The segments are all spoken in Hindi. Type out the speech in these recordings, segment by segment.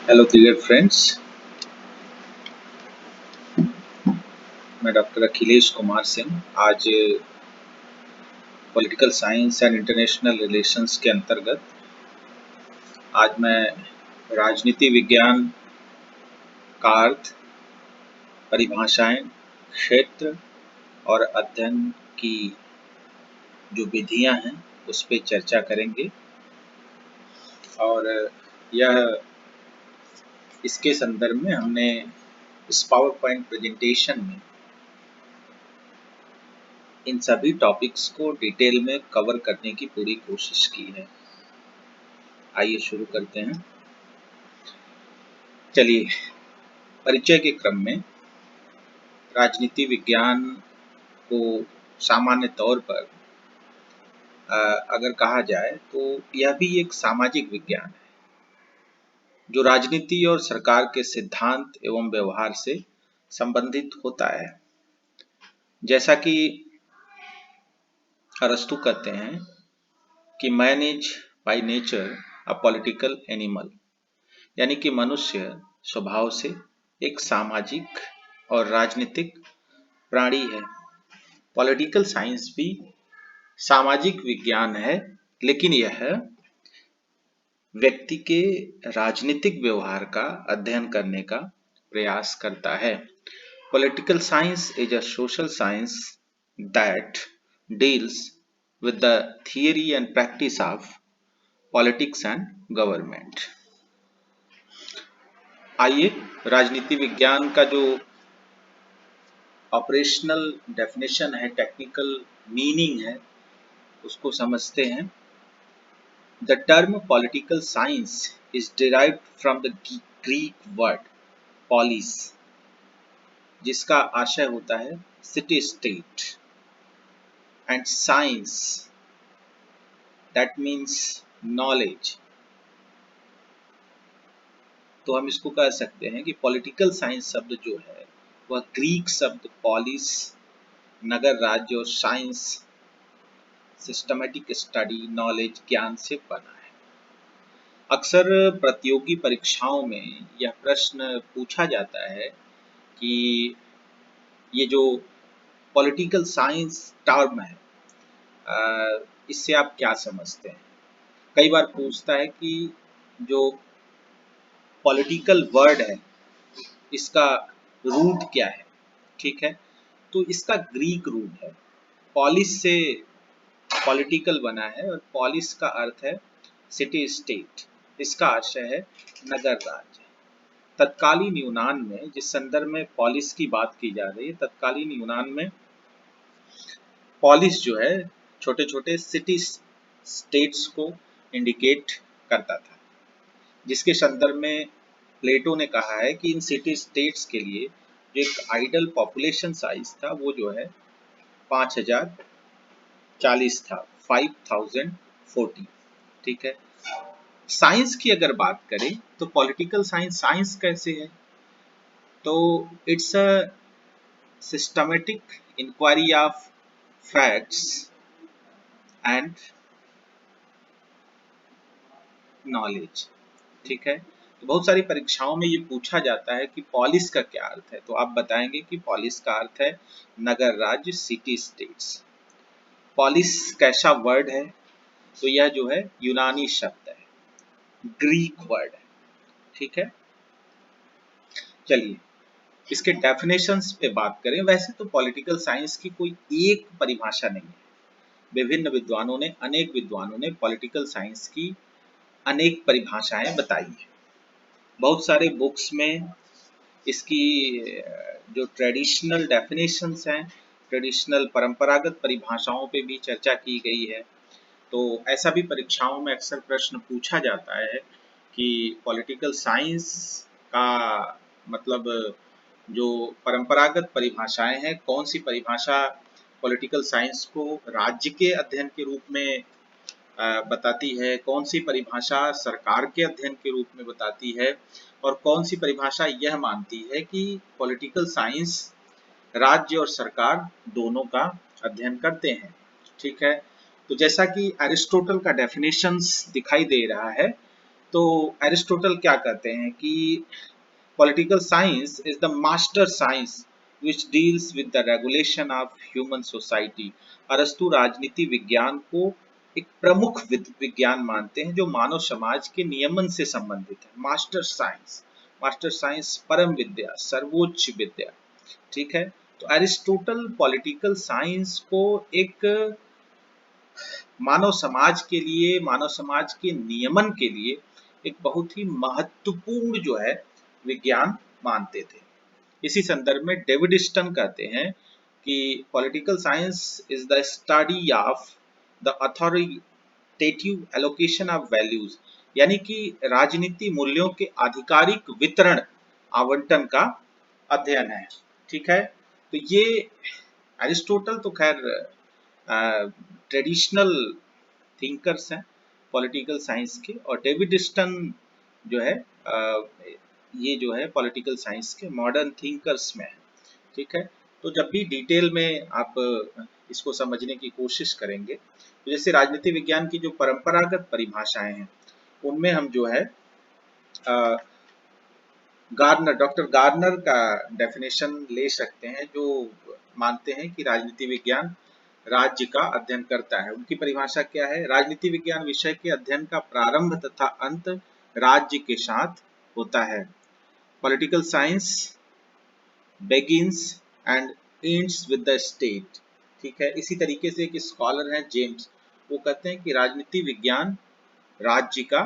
हेलो डियर फ्रेंड्स, मैं डॉक्टर अखिलेश कुमार सिंह। आज political science and international relations के अंतर्गत आज मैं राजनीति विज्ञान का अर्थ, परिभाषाएं, क्षेत्र और अध्ययन की जो विधियां हैं उस पर चर्चा करेंगे। और यह इसके संदर्भ में हमने इस पावर पॉइंट प्रेजेंटेशन में इन सभी टॉपिक्स को डिटेल में कवर करने की पूरी कोशिश की है। आइए शुरू करते हैं। चलिए, परिचय के क्रम में राजनीति विज्ञान को सामान्य तौर पर अगर कहा जाए तो यह भी एक सामाजिक विज्ञान है जो राजनीति और सरकार के सिद्धांत एवं व्यवहार से संबंधित होता है। जैसा कि अरस्तु कहते हैं कि man is by nature a political animal, यानी कि मनुष्य स्वभाव से एक सामाजिक और राजनीतिक प्राणी है। पॉलिटिकल साइंस भी सामाजिक विज्ञान है, लेकिन यह व्यक्ति के राजनीतिक व्यवहार का अध्ययन करने का प्रयास करता है। Political science is a social science that deals with the theory and practice of politics and government. आइए राजनीति विज्ञान का जो ऑपरेशनल डेफिनेशन है, टेक्निकल मीनिंग है, उसको समझते हैं। The term political science is derived from the Greek word polis, जिसका आशय होता है city state, and science that means knowledge। तो हम इसको कह सकते हैं कि पॉलिटिकल साइंस शब्द जो है वह ग्रीक शब्द पॉलिस नगर राज्य और साइंस सिस्टमेटिक स्टडी नॉलेज ज्ञान से बना है। अक्सर प्रतियोगी परीक्षाओं में यह प्रश्न पूछा जाता है कि ये जो पॉलिटिकल साइंस टर्म है इससे आप क्या समझते हैं। कई बार पूछता है कि जो पॉलिटिकल वर्ड है इसका रूट क्या है। ठीक है, तो इसका ग्रीक रूट है, पॉलिस से पॉलिटिकल बना है और पॉलिस का अर्थ है सिटी स्टेट, इसका आशय है नगर राज्य। तत्कालीन यूनान में, जिस संदर्भ में पॉलिस की बात की जा रही है, तत्कालीन यूनान में पॉलिस जो है छोटे छोटे सिटी स्टेट्स को इंडिकेट करता था, जिसके संदर्भ में प्लेटो ने कहा है कि इन सिटी स्टेट्स के लिए जो एक आइडल पॉपुलेशन साइज था वो जो है 5040 था, 5040। ठीक है, साइंस की अगर बात करें तो पॉलिटिकल साइंस कैसे है, तो it's a systematic inquiry of facts and knowledge. ठीक है, तो बहुत सारी परीक्षाओं में ये पूछा जाता है कि पॉलिस का क्या अर्थ है, तो आप बताएंगे कि पॉलिस का अर्थ है नगर राज्य, सिटी स्टेट्स। पॉलिस कैसा वर्ड है, तो यह जो है यूनानी शब्द है, ग्रीक वर्ड है। ठीक है, चलिए इसके डेफिनेशंस पे बात करें। वैसे तो पॉलिटिकल साइंस की कोई एक परिभाषा नहीं है, विभिन्न विद्वानों ने, अनेक विद्वानों ने पॉलिटिकल साइंस की अनेक परिभाषाएं बताई है। बहुत सारे बुक्स में इसकी जो ट्रेडिशनल डेफिनेशंस हैं, ट्रेडिशनल परंपरागत परिभाषाओं पे भी चर्चा की गई है। तो ऐसा भी परीक्षाओं में अक्सर प्रश्न पूछा जाता है कि पॉलिटिकल साइंस का मतलब जो परंपरागत परिभाषाएं हैं, कौन सी परिभाषा पॉलिटिकल साइंस को राज्य के अध्ययन के रूप में बताती है, कौन सी परिभाषा सरकार के अध्ययन के रूप में बताती है, और कौन सी परिभाषा यह मानती है कि पॉलिटिकल साइंस राज्य और सरकार दोनों का अध्ययन करते हैं। ठीक है, तो जैसा कि एरिस्टोटल का डेफिनेशंस दिखाई दे रहा है तो एरिस्टोटल क्या कहते हैं कि political science is the master science which deals with the regulation of human society। अरस्तु राजनीति विज्ञान को एक प्रमुख विज्ञान मानते हैं जो मानव समाज के नियमन से संबंधित है। मास्टर साइंस परम विद्या, सर्वोच्च विद्या। ठीक है, तो एरिस्टोटल पॉलिटिकल साइंस को एक मानव समाज के लिए, मानव समाज के नियमन के लिए एक बहुत ही महत्वपूर्ण जो है विज्ञान मानते थे। इसी संदर्भ में डेविड स्टन कहते हैं कि political science is the study of the authoritative allocation of values, यानी कि राजनीति मूल्यों के आधिकारिक वितरण, आवंटन का अध्ययन है। ठीक है, तो ये एरिस्टोटल तो खैर ट्रेडिशनल थिंकर्स हैं पॉलिटिकल साइंस के, और डेविड स्टन जो है ये जो है पॉलिटिकल साइंस के मॉडर्न थिंकर्स में है। ठीक है, तो जब भी डिटेल में आप इसको समझने की कोशिश करेंगे, तो जैसे राजनीति विज्ञान की जो परंपरागत परिभाषाएं हैं उनमें हम जो है डॉक्टर गार्नर का डेफिनेशन ले सकते हैं, जो मानते हैं कि राजनीति विज्ञान राज्य का अध्ययन करता है। उनकी परिभाषा क्या है? राजनीति विज्ञान विषय के अध्ययन का प्रारंभ तथा अंत राज्य के साथ होता है। Political science begins and ends with the state। ठीक है, इसी तरीके से एक स्कॉलर हैं जेम्स, वो कहते हैं कि राजनीति विज्ञान राज्य का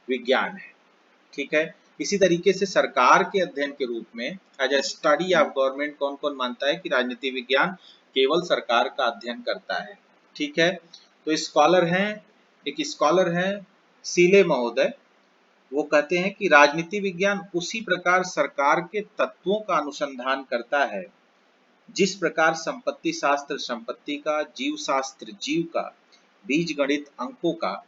विज्ञान है। ठीक है, इसी तरीके से सरकार के अध्ययन के रूप में as a study of government कौन कौन मानता है कि राजनीति विज्ञान केवल सरकार का अध्ययन करता है। ठीक है, तो स्कॉलर हैं, एक स्कॉलर हैं सीले महोदय, वो कहते हैं कि राजनीति विज्ञान उसी प्रकार सरकार के तत्वों का अनुसंधान करता है जिस प्रकार संपत्ति शास्त्र संपत्ति का, जीव शास्त्र जीव का, बीज गणित अंकों का,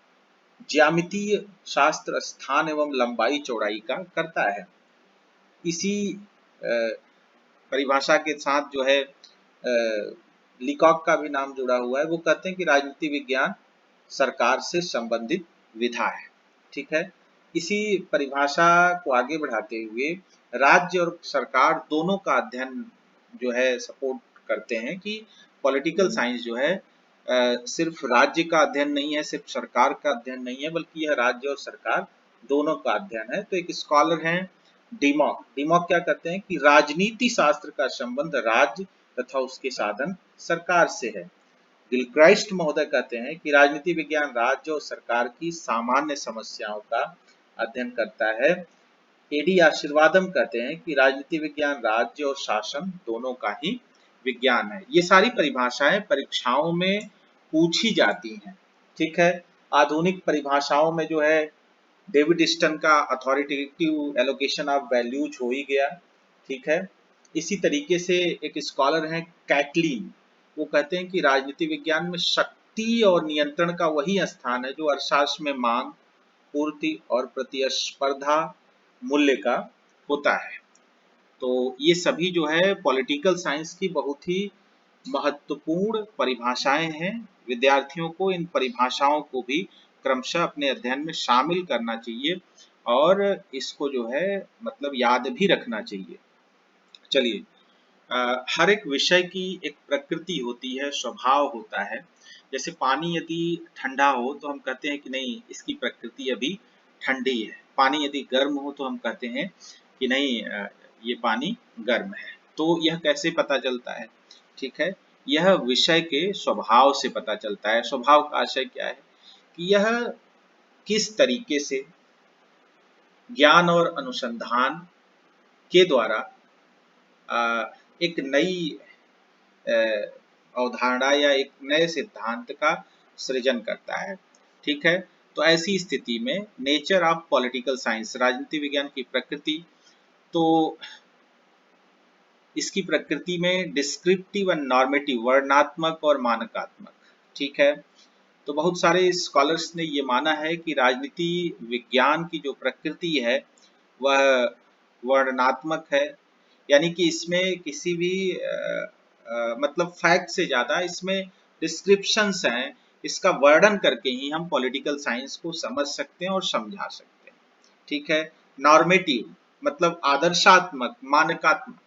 ज्यामितीय शास्त्र स्थान एवं लंबाई चौड़ाई का करता है। इसी परिभाषा के साथ जो है लीकॉक का भी नाम जुड़ा हुआ है। वो कहते हैं कि राजनीति विज्ञान सरकार से संबंधित विधा है। ठीक है, इसी परिभाषा को आगे बढ़ाते हुए राज्य और सरकार दोनों का अध्ययन जो है सपोर्ट करते हैं कि पॉलिटिकल साइंस जो है सिर्फ राज्य का अध्ययन नहीं है, सिर्फ सरकार का अध्ययन नहीं है, बल्कि यह राज्य और सरकार दोनों का अध्ययन है। तो एक स्कॉलर हैं डिमॉक, डिमॉक क्या कहते हैं कि राजनीति शास्त्र का संबंध राज्य तथा उसके साधन सरकार से है। गिलक्राइस्ट महोदय कहते हैं कि राजनीति विज्ञान राज्य और सरकार की सामान्य समस्याओं का अध्ययन करता है। एडी आशीर्वादम कहते हैं कि राजनीति विज्ञान राज्य और शासन दोनों का ही विज्ञान है। ये सारी परिभाषाएं परीक्षाओं में पूछी जाती हैं। ठीक है, आधुनिक परिभाषाओं में जो है डेविड स्टन का अथॉरिटेटिव एलोकेशन ऑफ वैल्यूज हो ही गया। ठीक है, इसी तरीके से एक स्कॉलर हैं कैटलिन, वो कहते हैं कि राजनीति विज्ञान में शक्ति और नियंत्रण का वही स्थान है जो अर्थशास्त्र में मांग, पूर्ति और प्रतिस्पर्धा मूल्य का होता है। तो ये सभी जो है पॉलिटिकल साइंस की बहुत ही महत्वपूर्ण परिभाषाएं हैं। विद्यार्थियों को इन परिभाषाओं को भी क्रमशः अपने अध्ययन में शामिल करना चाहिए और इसको जो है मतलब याद भी रखना चाहिए। चलिए, हर एक विषय की एक प्रकृति होती है, स्वभाव होता है। जैसे पानी यदि ठंडा हो तो हम कहते हैं कि नहीं, इसकी प्रकृति अभी ठंडी है। पानी यदि गर्म हो तो हम कहते हैं कि नहीं, ये पानी गर्म है। तो यह कैसे पता चलता है? ठीक है, यह विषय के स्वभाव से पता चलता है। स्वभाव का आशय क्या है कि यह किस तरीके से ज्ञान और अनुसंधान के द्वारा एक नई अवधारणा या एक नए सिद्धांत का सृजन करता है। ठीक है, तो ऐसी स्थिति में नेचर ऑफ पॉलिटिकल साइंस, राजनीति विज्ञान की प्रकृति, तो इसकी प्रकृति में डिस्क्रिप्टिव एंड नॉर्मेटिव, वर्णनात्मक और मानकात्मक। ठीक है, तो बहुत सारे स्कॉलर्स ने ये माना है कि राजनीति विज्ञान की जो प्रकृति है वह वर्णनात्मक है, यानी कि इसमें किसी भी मतलब फैक्ट से ज़्यादा इसमें डिस्क्रिप्शंस हैं, इसका वर्णन करके ही हम पॉलिटिकल साइंस को समझ सकते हैं और समझा सकते हैं। ठीक है। नॉर्मेटिव मतलब आदर्शात्मक, मानकात्मक।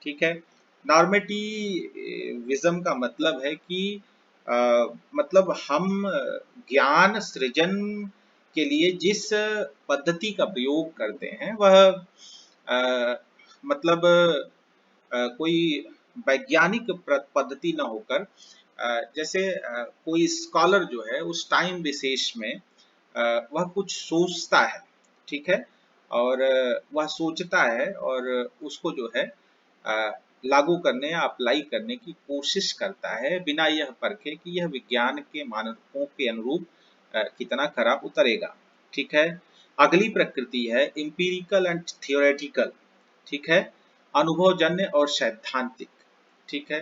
ठीक है। नॉर्मेटिविज्म का मतलब है कि अ, मतलब हम ज्ञान सृजन के लिए जिस पद्धति का प्रयोग करते हैं वह मतलब कोई वैज्ञानिक पद्धति न होकर जैसे कोई स्कॉलर जो है उस टाइम विशेष में वह कुछ सोचता है। ठीक है। और वह सोचता है और उसको जो है लागू करने या अप्लाई करने की कोशिश करता है बिना यह परखे कि यह विज्ञान के मानकों के अनुरूप कितना खरा उतरेगा। ठीक है। अगली प्रकृति है इंपीरिकल एंड थियोरेटिकल। ठीक है। अनुभवजन्य और सैद्धांतिक। ठीक है।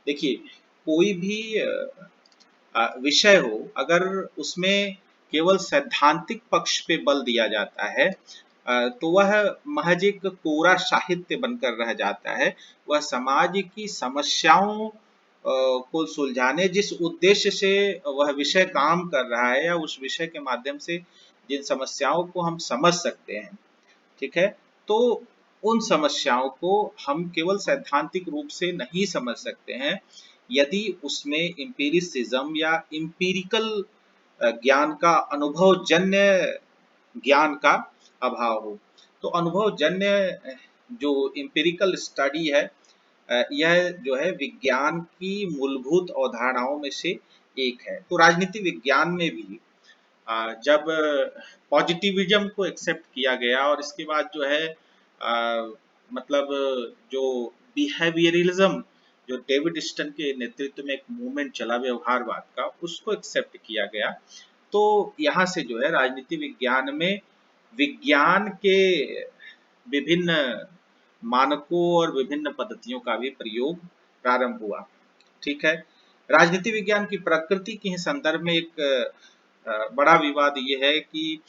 देखिए, कोई भी विषय हो, अगर उसमें केवल सैद्धांतिक पक्ष पे बल दिया जाता है तो वह महज एक कोरा साहित्य बनकर रह जाता है। वह समाज की समस्याओं को सुलझाने जिस उद्देश्य से वह विषय काम कर रहा है या उस विषय के माध्यम से जिन समस्याओं को हम समझ सकते हैं, ठीक है, तो उन समस्याओं को हम केवल सैद्धांतिक रूप से नहीं समझ सकते हैं यदि उसमें एम्पिरिसिज्म या एम्पिरिकल ज्ञान का, अनुभवजन्य ज्ञान का अभाव हो। तो अनुभवजन्य जो एम्पिरिकल स्टडी है यह जो है विज्ञान की मूलभूत अवधारणाओं में से एक है। तो राजनीति विज्ञान में भी जब पॉजिटिविज्म को एक्सेप्ट किया गया और इसके बाद जो है मतलब जो बिहेवियरलिज्म, जो डेविड स्टन के नेतृत्व में एक मूवमेंट चला व्यवहारवाद का, उसको एक्सेप्ट किया गया। तो यहाँ से जो है राजनीति विज्ञान में विज्ञान के विभिन्न मानकों और विभिन्न पद्धतियों का भी प्रयोग प्रारंभ हुआ। ठीक है। राजनीति विज्ञान की प्रकृति के संदर्भ में एक बड़ा विवाद ये है कि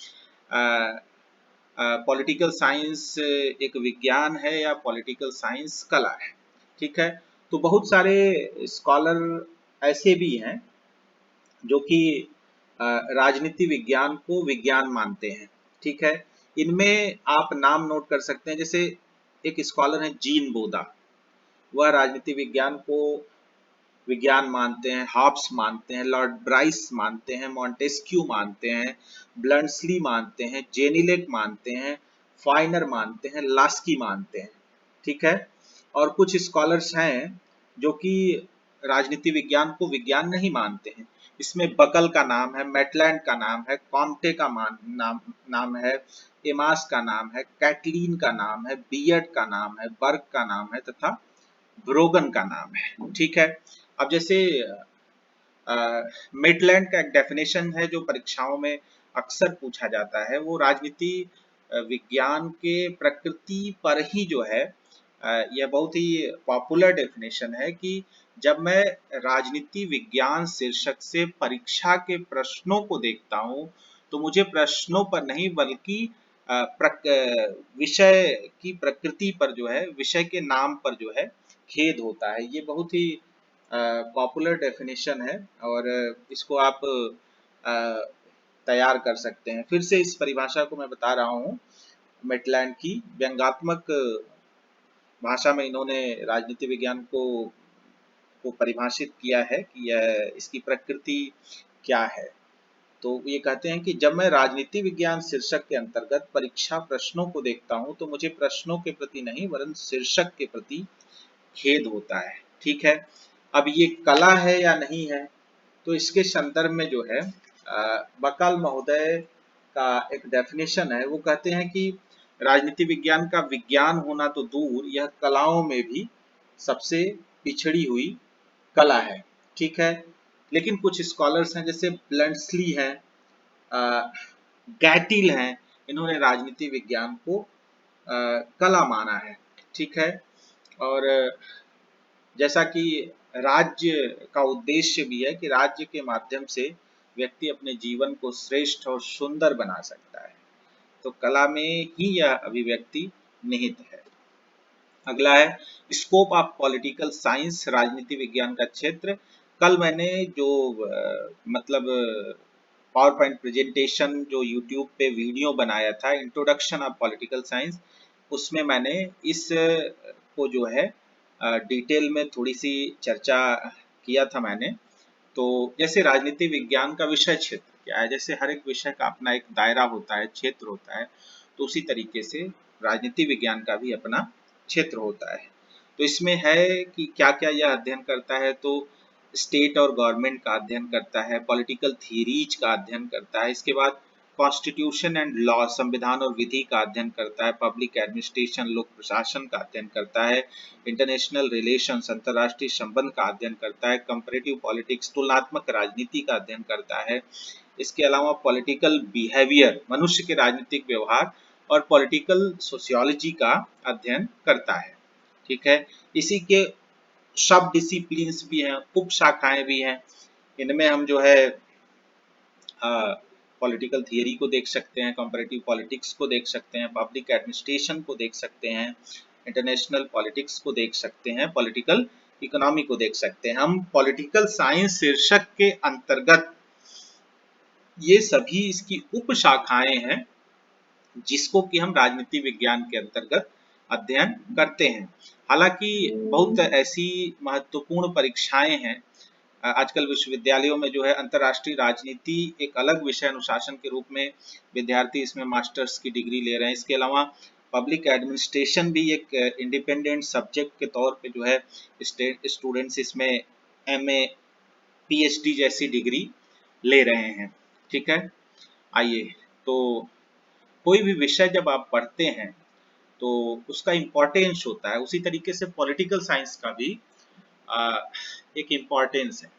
पॉलिटिकल साइंस एक विज्ञान है या पॉलिटिकल साइंस कला है। ठीक है। तो बहुत सारे स्कॉलर ऐसे भी हैं जो कि राजनीति विज्ञान को विज्ञान मानते हैं। ठीक है। इनमें आप नाम नोट कर सकते हैं, जैसे एक स्कॉलर है जीन बोदा, वह राजनीति विज्ञान को विज्ञान मानते हैं। हॉब्स मानते हैं, लॉर्ड ब्राइस मानते हैं, मॉन्टेस्क्यू मानते हैं, ब्लंट्सली मानते हैं, जेनिलेक मानते हैं, फाइनर मानते हैं, लास्की मानते हैं। ठीक है। और कुछ स्कॉलर्स हैं जो कि राजनीति विज्ञान को विज्ञान नहीं मानते हैं। इसमें बकल का नाम है, मेटलैंड का नाम है, कॉम्टे का नाम है, एमास का नाम है, कैटलीन का नाम है, बियर्ड का नाम है, बर्ग का नाम है तथा ब्रोगन का नाम है। ठीक है। अब जैसे मेटलैंड का एक डेफिनेशन है जो परीक्षाओं में अक्सर पूछा जाता है, वो राजनीति विज्ञान के प्रकृति पर ही जो है यह बहुत ही पॉपुलर डेफिनेशन है कि जब मैं राजनीति विज्ञान शीर्षक से परीक्षा के प्रश्नों को देखता हूं तो मुझे प्रश्नों पर नहीं बल्कि विषय की प्रकृति पर जो है, विषय के नाम पर जो है खेद होता है। ये बहुत ही पॉपुलर डेफिनेशन है और इसको आप तैयार कर सकते हैं। फिर से इस परिभाषा को मैं बता रहा हूँ, मेटलैंड की व्यंग्यात्मक भाषा में इन्होंने राजनीति विज्ञान को परिभाषित किया है कि यह, इसकी प्रकृति क्या है। तो ये कहते हैं कि जब मैं राजनीति विज्ञान शीर्षक के अंतर्गत परीक्षा प्रश्नों को देखता हूं तो मुझे प्रश्नों के प्रति नहीं वरन शीर्षक के प्रति खेद होता है। ठीक है। अब ये कला है या नहीं है, तो इसके संदर्भ में जो है बकाल महोदय का एक डेफिनेशन है। वो कहते हैं कि राजनीति विज्ञान का विज्ञान होना तो दूर, यह कलाओं में भी सबसे पिछड़ी हुई कला है। ठीक है। लेकिन कुछ स्कॉलर्स हैं जैसे ब्लंट्सली हैं, गैटिल हैं, इन्होंने राजनीति विज्ञान को कला माना है। ठीक है। और जैसा कि राज्य का उद्देश्य भी है कि राज्य के माध्यम से व्यक्ति अपने जीवन को श्रेष्ठ और सुंदर बना सकता है, तो कला में ही यह अभिव्यक्ति निहित है। अगला है स्कोप ऑफ पॉलिटिकल साइंस, राजनीति विज्ञान का क्षेत्र। कल मैंने जो मतलब पावर पॉइंट प्रेजेंटेशन जो यूट्यूब पे वीडियो बनाया था, इंट्रोडक्शन ऑफ पॉलिटिकल साइंस, उसमें मैंने इस को जो है डिटेल में थोड़ी सी चर्चा किया था मैंने। तो जैसे राजनीति विज्ञान का विषय क्षेत्र क्या है, जैसे हर एक विषय का अपना एक दायरा होता है, क्षेत्र होता है, तो उसी तरीके से राजनीति विज्ञान का भी अपना क्षेत्र होता है। तो इसमें है कि क्या क्या यह अध्ययन करता है, तो स्टेट और गवर्नमेंट का अध्ययन करता है, पॉलिटिकल थियरीज का अध्ययन करता है, इसके बाद कॉन्स्टिट्यूशन एंड लॉ, संविधान और विधि का अध्ययन करता है, पब्लिक एडमिनिस्ट्रेशन, लोक प्रशासन का अध्ययन करता है, इंटरनेशनल रिलेशंस, अंतर्राष्ट्रीय संबंध का अध्ययन करता है, कंपैरेटिव पॉलिटिक्स, तुलनात्मक राजनीति का अध्ययन करता है। इसके अलावा पॉलिटिकल बिहेवियर, मनुष्य के राजनीतिक व्यवहार, और पॉलिटिकल सोशियोलॉजी का अध्ययन करता है। ठीक है, इसी के सब डिसिप्लिन्स भी हैं, उप शाखाएं भी हैं। इनमें हम जो है पॉलिटिकल थियरी को देख सकते हैं, कंपैरेटिव पॉलिटिक्स को देख सकते हैं, पब्लिक एडमिनिस्ट्रेशन को देख सकते हैं, इंटरनेशनल पॉलिटिक्स को देख सकते हैं, पॉलिटिकल इकोनॉमी को देख सकते हैं। हम पॉलिटिकल साइंस शीर्षक के अंतर्गत ये सभी इसकी उप शाखाएं हैं, जिसको कि हम राजनीति विज्ञान के अंतर्गत अध्ययन करते हैं। हालांकि बहुत ऐसी महत्वपूर्ण परीक्षाएं हैं आजकल विश्वविद्यालयों में, जो है अंतर्राष्ट्रीय राजनीति एक अलग विषय अनुशासन के रूप में विद्यार्थी इसमें मास्टर्स की डिग्री ले रहे हैं। इसके अलावा पब्लिक एडमिनिस्ट्रेशन भी एक इंडिपेंडेंट सब्जेक्ट के तौर पे जो है स्टूडेंट्स इसमें एमए, पीएचडी जैसी डिग्री ले रहे हैं। ठीक है, आइए, तो कोई भी विषय जब आप पढ़ते हैं तो उसका इम्पोर्टेंस होता है, उसी तरीके से पॉलिटिकल साइंस का भी एक इम्पोर्टेंस है।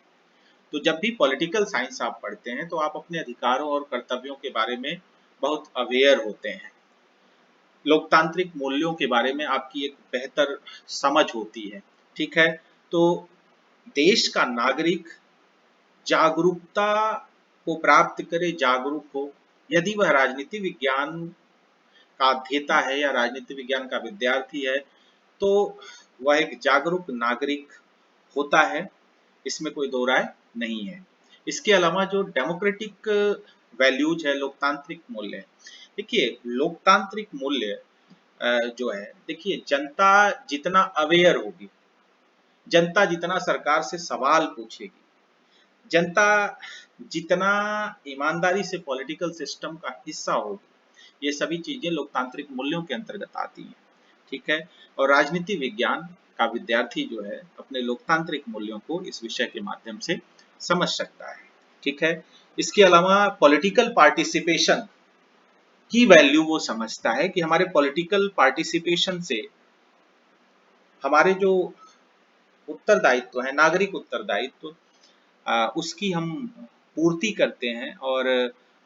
तो जब भी पॉलिटिकल साइंस आप पढ़ते हैं तो आप अपने अधिकारों और कर्तव्यों के बारे में बहुत अवेयर होते हैं, लोकतांत्रिक मूल्यों के बारे में आपकी एक बेहतर समझ होती है। ठीक है, तो देश का नागरिक जागरूकता को प्राप्त करे, जागरूक हो, यदि वह राजनीति विज्ञान का अध्येता है या राजनीति विज्ञान का विद्यार्थी है, तो वह एक जागरूक नागरिक होता है, इसमें कोई दो राय नहीं है। इसके अलावा जो डेमोक्रेटिक वैल्यूज है, लोकतांत्रिक मूल्य, देखिए लोकतांत्रिक मूल्य जो है, देखिए जनता जितना अवेयर होगी, जनता जितना सरकार से सवाल पूछेगी, जनता जितना ईमानदारी से पॉलिटिकल सिस्टम का हिस्सा होगी, ये सभी चीजें लोकतांत्रिक मूल्यों के अंतर्गत आती हैं। ठीक है, और राजनीति विज्ञान का विद्यार्थी जो है अपने लोकतांत्रिक मूल्यों को इस विषय के माध्यम से समझ सकता है। ठीक है, इसके अलावा पॉलिटिकल पार्टिसिपेशन की वैल्यू वो समझता है कि हमारे पॉलिटिकल पार्टिसिपेशन से हमारे जो उत्तरदायित्व है, नागरिक उत्तरदायित्व, उसकी हम पूर्ति करते हैं, और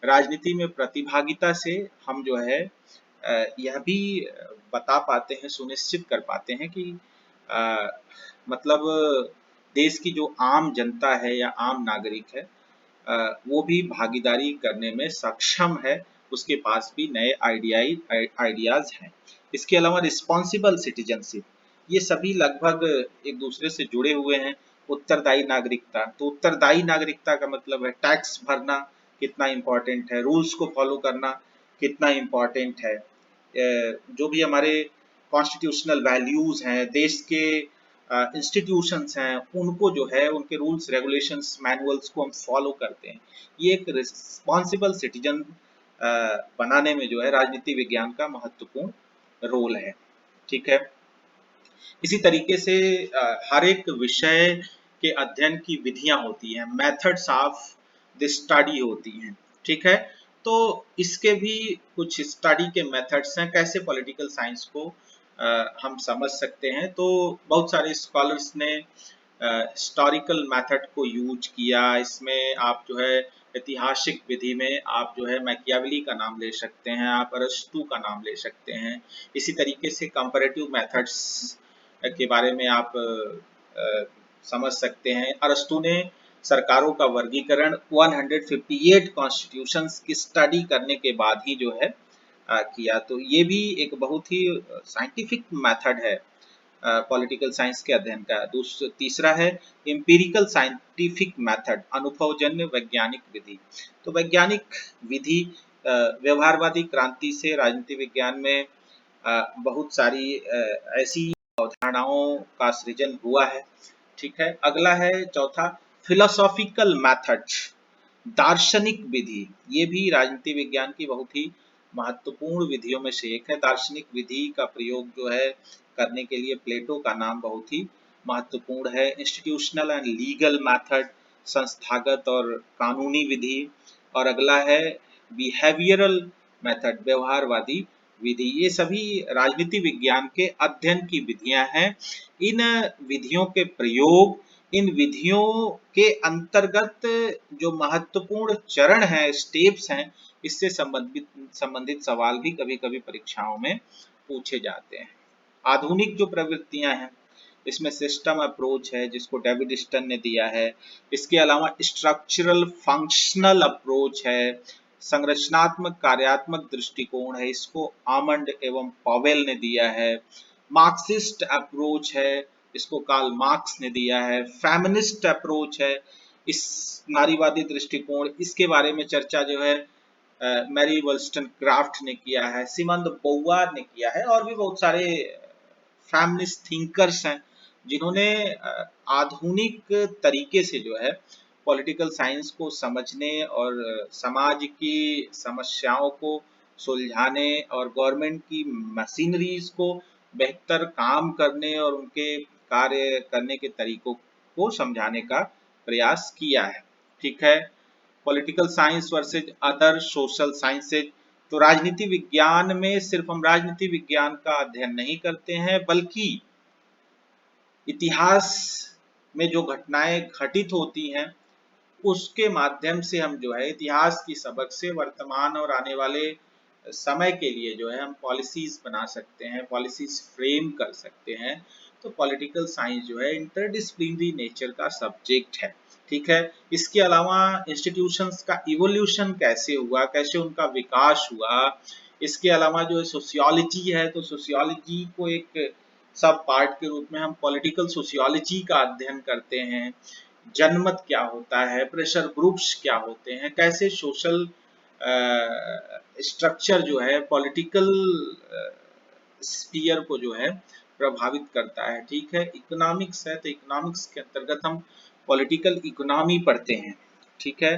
राजनीति में प्रतिभागिता से हम जो है यह भी बता पाते हैं, सुनिश्चित कर पाते हैं कि मतलब देश की जो आम जनता है या आम नागरिक है, वो भी भागीदारी करने में सक्षम है, उसके पास भी नए आइडियाज हैं। इसके अलावा रिस्पॉन्सिबल सिटीजनशिप, ये सभी लगभग एक दूसरे से जुड़े हुए हैं। उत्तरदायी नागरिकता, तो उत्तरदायी नागरिकता का मतलब है टैक्स भरना कितना इम्पोर्टेंट है, रूल्स को फॉलो करना कितना इम्पोर्टेंट है, जो भी हमारे कॉन्स्टिट्यूशनल वैल्यूज हैं, देश के इंस्टीट्यूशंस हैं, उनको जो है उनके रूल्स रेगुलेशंस मैनुअल्स को हम फॉलो करते हैं। ये एक रिस्पॉन्सिबल सिटीजन बनाने में जो है राजनीति विज्ञान का महत्वपूर्ण रोल है। ठीक है, इसी तरीके से हर एक विषय के अध्ययन की विधियां होती हैं, मेथड्स ऑफ द स्टडी होती हैं। ठीक है, तो इसके भी कुछ स्टडी के मेथड्स हैं, कैसे पॉलिटिकल साइंस को हम समझ सकते हैं। तो बहुत सारे स्कॉलर्स ने हिस्टोरिकल मेथड को यूज किया। इसमें आप जो है ऐतिहासिक विधि में आप जो है मैकियावेली का नाम ले सकते हैं, आप अरस्तू का नाम ले सकते हैं। इसी तरीके से कंपैरेटिव मेथड्स के बारे में आप समझ सकते हैं। अरस्तू ने सरकारों का वर्गीकरण 158 कॉन्स्टिट्यूशंस की स्टडी करने के बाद ही जो है किया। तो ये भी एक बहुत ही साइंटिफिक मेथड है पॉलिटिकल साइंस के अध्ययन का। तीसरा है एम्पिरिकल साइंटिफिक मेथड, अनुभवजन्य वैज्ञानिक विधि। तो वैज्ञानिक विधि व्यवहारवादी क्रांति से राजनीति विज्ञान में बहुत सारी ऐसी अवधारणाओं का सृजन हुआ है। ठीक है, अगला है चौथा फिलोसॉफिकल मेथड, दार्शनिक विधि। ये भी राजनीति विज्ञान की बहुत ही महत्वपूर्ण विधियों में से एक है। दार्शनिक विधि का प्रयोग जो है करने के लिए प्लेटो का नाम बहुत ही महत्वपूर्ण है। इंस्टीट्यूशनल एंड लीगल मेथड, संस्थागत और कानूनी विधि। और अगला है बिहेवियरल मेथड, व्यवहारवादी विधि। ये सभी राजनीति विज्ञान के अध्ययन की विधियां हैं। इन विधियों के प्रयोग, इन विधियों के अंतर्गत जो महत्वपूर्ण चरण हैं, स्टेप्स हैं, इससे संबंधित सवाल भी कभी कभी परीक्षाओं में पूछे जाते हैं। आधुनिक जो प्रवृत्तियां हैं, इसमें सिस्टम अप्रोच है जिसको डेविड स्टन ने दिया है। इसके अलावा स्ट्रक्चरल फंक्शनल अप्रोच है, संरचनात्मक कार्यात्मक दृष्टिकोण है, इसको आमंड एवं पॉवेल ने दिया है। मार्क्सिस्ट अप्रोच है, इसको कार्ल मार्क्स ने दिया है। फेमिनिस्ट अप्रोच है, इस नारीवादी दृष्टिकोण, इसके बारे में चर्चा जो है मैरी वोllstonecraft ने किया है, सिमन द बोवार ने किया है, और भी बहुत सारे फेमिनिस्ट थिंकर्स हैं जिन्होंने आधुनिक तरीके से जो है पॉलिटिकल साइंस को समझने और समाज की समस्याओं को सुलझाने और गवर्नमेंट की मशीनरीज को बेहतर काम करने और उनके कार्य करने के तरीकों को समझाने का प्रयास किया है। ठीक है, political science versus other social sciences. तो राजनीति विज्ञान में सिर्फ हम राजनीति विज्ञान का अध्ययन नहीं करते हैं, बल्कि इतिहास में जो घटनाएं घटित होती हैं उसके माध्यम से हम जो है इतिहास की सबक से वर्तमान और आने वाले समय के लिए जो है हम पॉलिसीज बना सकते हैं, पॉलिसीज फ्रेम कर सकते हैं। तो पॉलिटिकल साइंस जो है इंटरडिसिप्लिनरी नेचर का सब्जेक्ट है। ठीक है, इसके अलावा इंस्टीट्यूशंस का इवोल्यूशन कैसे हुआ, कैसे उनका विकास हुआ। इसके अलावा जो सोशियोलॉजी है, तो सोशियोलॉजी को एक सब पार्ट के रूप में हम पॉलिटिकल सोशियोलॉजी का अध्ययन करते हैं। जनमत क्या होता है, प्रेशर ग्रुप्स क्या होते हैं, कैसे सोशल स्ट्रक्चर जो है पॉलिटिकल स्फीयर को जो है प्रभावित करता है। ठीक है, इकोनॉमिक्स है, तो इकोनॉमिक्स के अंतर्गत हम पॉलिटिकल इकोनॉमी पढ़ते हैं। ठीक है,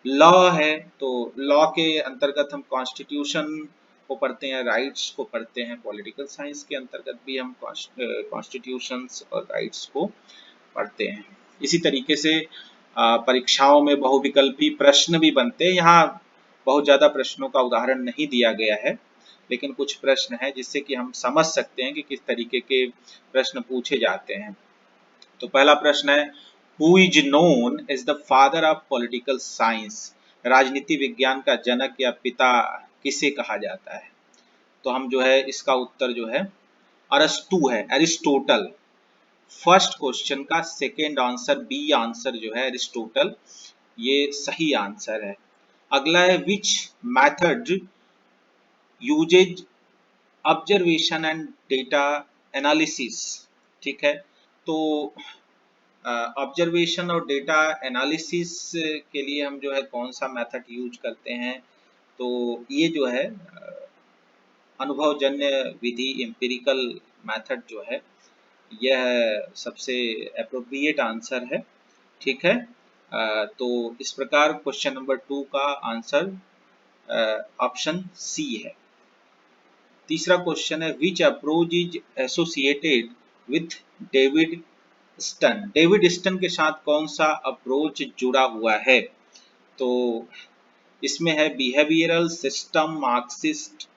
लॉ है, तो लॉ के अंतर्गत हम कॉन्स्टिट्यूशन को पढ़ते हैं, राइट्स को पढ़ते हैं। पॉलिटिकल साइंस के अंतर्गत भी हम कॉन्स्टिट्यूशंस और राइट्स को पढ़ते हैं। इसी तरीके से परीक्षाओं में बहुविकल्पी प्रश्न भी बनते हैं। यहाँ बहुत ज़्यादा प्रश्नों का उदाहरण नहीं दिया गया है, लेकिन कुछ प्रश्न है जिससे कि हम समझ सकते हैं कि किस तरीके के प्रश्न पूछे जाते हैं। तो पहला प्रश्न है, who is known as the father of political science. राजनीति विज्ञान का जनक या पिता किसे कहा जाता है? तो हम जो है इसका उत्तर जो है अरस्तु है, एरिस्टोटल। फर्स्ट क्वेश्चन का सेकेंड आंसर, बी आंसर जो है एरिस्टोटल, ये सही आंसर है। अगला है, which method uses observation and data analysis. ठीक है, तो ऑब्जर्वेशन और डेटा एनालिसिस के लिए हम जो है कौन सा मेथड यूज करते हैं? तो ये जो है अनुभवजन्य विधि, एम्पिरिकल मेथड जो है यह सबसे अप्रोप्रिएट आंसर है। ठीक है, तो इस प्रकार क्वेश्चन नंबर 2 का आंसर ऑप्शन सी है। तीसरा क्वेश्चन है, which approach is associated with Davidson. Davidson के साथ कौन सा अप्रोच जुड़ा हुआ है? तो इसमें है बिहेवियरल, सिस्टम, मार्क्सिस्ट,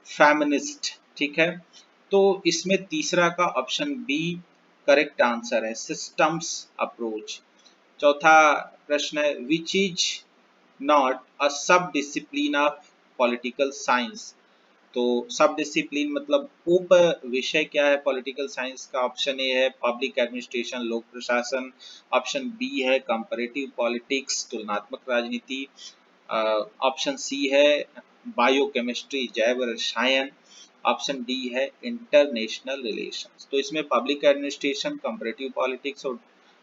फेमिनिस्ट। ठीक है, तो इसमें तीसरा का ऑप्शन बी करेक्ट आंसर है, सिस्टम्स अप्रोच। चौथा प्रश्न है, विच इज नॉट अ सब डिसिप्लिन ऑफ पॉलिटिकल साइंस। तो सब डिसिप्लिन मतलब उप विषय क्या है पॉलिटिकल साइंस का? ऑप्शन ए है पब्लिक एडमिनिस्ट्रेशन, लोक प्रशासन। ऑप्शन बी है कंपैरेटिव पॉलिटिक्स, तुलनात्मक राजनीति। ऑप्शन सी है बायोकेमिस्ट्री, जैव रसायन। ऑप्शन डी है इंटरनेशनल रिलेशंस। तो इसमें पब्लिक एडमिनिस्ट्रेशन, कंपैरेटिव पॉलिटिक्स और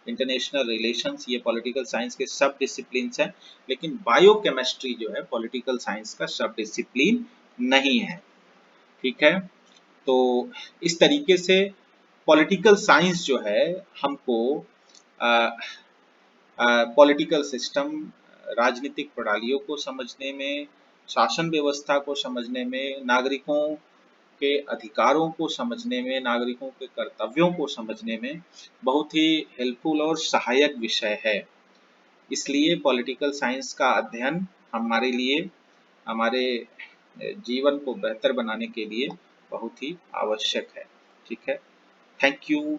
इंटरनेशनल रिलेशंस ये पॉलिटिकल साइंस के सब डिसिप्लिन हैं, लेकिन बायोकेमिस्ट्री जो है पॉलिटिकल साइंस का सब डिसिप्लिन नहीं है। ठीक है, तो इस तरीके से पॉलिटिकल साइंस जो है हमको पॉलिटिकल सिस्टम, राजनीतिक प्रणालियों को समझने में, शासन व्यवस्था को समझने में, नागरिकों के अधिकारों को समझने में, नागरिकों के कर्तव्यों को समझने में बहुत ही हेल्पफुल और सहायक विषय है। इसलिए पॉलिटिकल साइंस का अध्ययन हमारे लिए, हमारे जीवन को बेहतर बनाने के लिए बहुत ही आवश्यक है। ठीक है, थैंक यू।